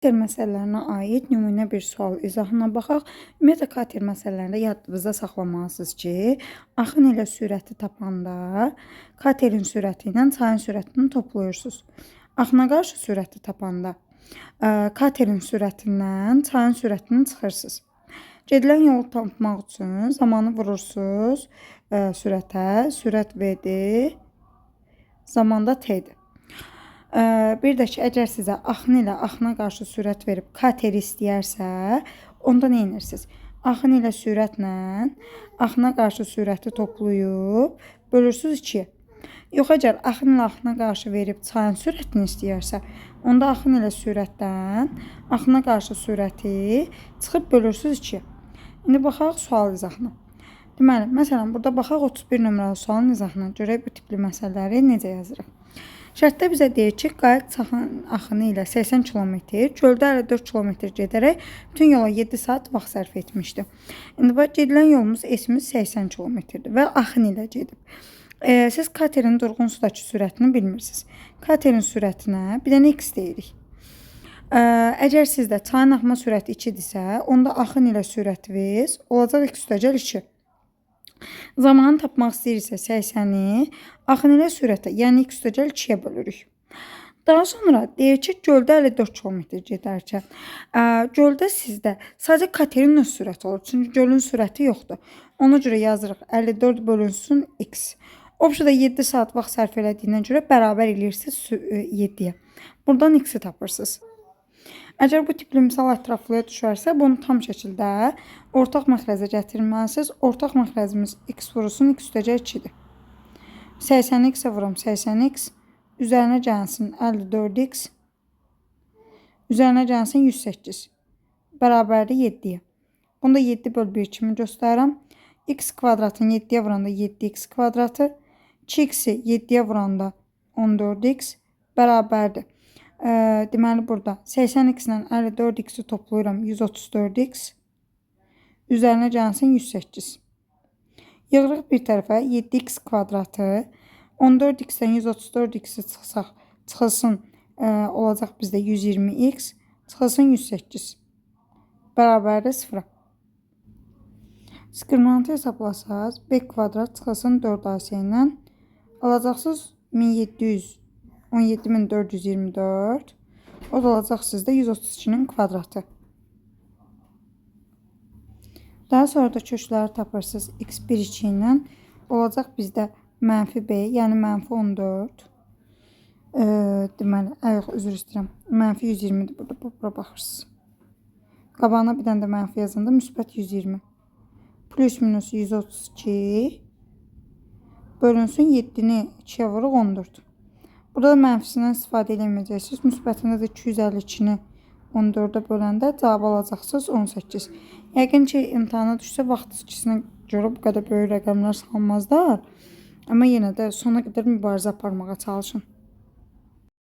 Kater məsələlərinə aid nümunə bir sual izahına baxaq. Ümumiyyətlə, kater məsələlərində yadınızda saxlamalısınız ki, axın ilə sürəti tapanda katerin sürəti ilə çayın sürətini toplayırsınız. Axına qarşı sürəti tapanda katerin sürətindən çayın sürətini çıxırsınız. Gedilən yolu tapmaq üçün zamanı vurursunuz sürətə, sürət V-dir, zamanda T-dir. Bir də ki, əgər sizə axın ilə axına qarşı sürət verib kateri istəyərsə, onda nə edirsiniz? Axın ilə sürətlə axına qarşı sürəti toplayıb bölürsünüz 2-yə. Yox, əgər axın ilə axına qarşı verib çayın sürətini istəyərsə, onda axın ilə sürətdən axına qarşı sürəti çıxıb bölürsünüz 2-yə. İndi baxaq sual izahına. Deməli, məsələn, burada baxaq 31 nömrəli sualın izahına. Görək bu tipli məsələləri necə yazırıq. Şərtdə bizə deyir ki, qayıq çaxan axını ilə 80 km, göldə 54 km gedərək bütün yola 7 saat vaxt sərf etmişdi. İndi bax, gedilən yolumuz S-imiz 80 km-dir və axın ilə gedib. Siz katerin durğun sudakı sürətini bilmirsiniz. Katerin sürətinə bir dənə X deyirik. Əgər sizdə çayın axma sürəti 2-dirsə, onda axın ilə sürətiniz olacaq X üstəgəl 2. Zamanı tapmaq istəyirsə 80-i axın ilə sürətə, yəni X üstəgəl 2-yə bölürük. Daha sonra deyir ki, göldə 54 km gedərkən, göldə sizdə sadəcə katerin öz sürəti olur. Çünki gölün sürəti yoxdur. Ona görə yazırıq 54 bölünsün X. Obşada 7 saat vaxt sərf elədiyinə görə bərabər eləyirsiniz 7-yə. Buradan X-i tapırsınız. Əgər bu tipli misal ətraflıya düşərsə, bunu tam şəkildə ortaq məxrəzə gətirməlisiniz. Ortaq məxrəzimiz X vurulsun, X üstəgəl 2-dir. 80-i X-ə vuram, 80X. Üzərinə gəlsin 54X. Üzərinə gəlsin 108. Bərabərdir 7-yə. Bunda 7 böl 1 kimi göstərirəm. X kvadratın 7-yə vuranda 7X kvadratı. 2X-i 7-yə vuranda 14X bərabərdir. Deməli, burada 80X ilə 54X-i toplayıram 134X. Üzərinə gəlsin 108. Yığırıq bir tərəfə 7X kvadratı. 14X-dən 134X-i çıxılsın, olacaq bizdə 120X. Çıxılsın 108. Bərabərdir 0-a. 46 hesablasaz, B kvadrat çıxılsın 4AC ilə alacaqsınız 17.424. O da olacaq sizdə 132-nin kvadratı. Daha sonra da kökləri tapırsınız x1 2 ilə. Olacaq bizdə mənfi B, yəni mənfi 14. Deməli, üzr istəyirəm. Mənfi 120-dir burada, bura baxırsınız. Qabağına bir dənə də mənfi yazanda müsbət 120. Plus minus 132. Bölünsün 7-ni 2-yə vuruq 14. Burada mənfisindən istifadə edilməyəcəksiniz. Müsbətində də 252-ni 14-ə böləndə cavab alacaqsınız 18. Yəqin ki, imtahana düşsə vaxt ikisinə görə bu qədər böyük rəqəmlər salmazlar. Amma yenə də sona qədər mübarizə aparmağa çalışın.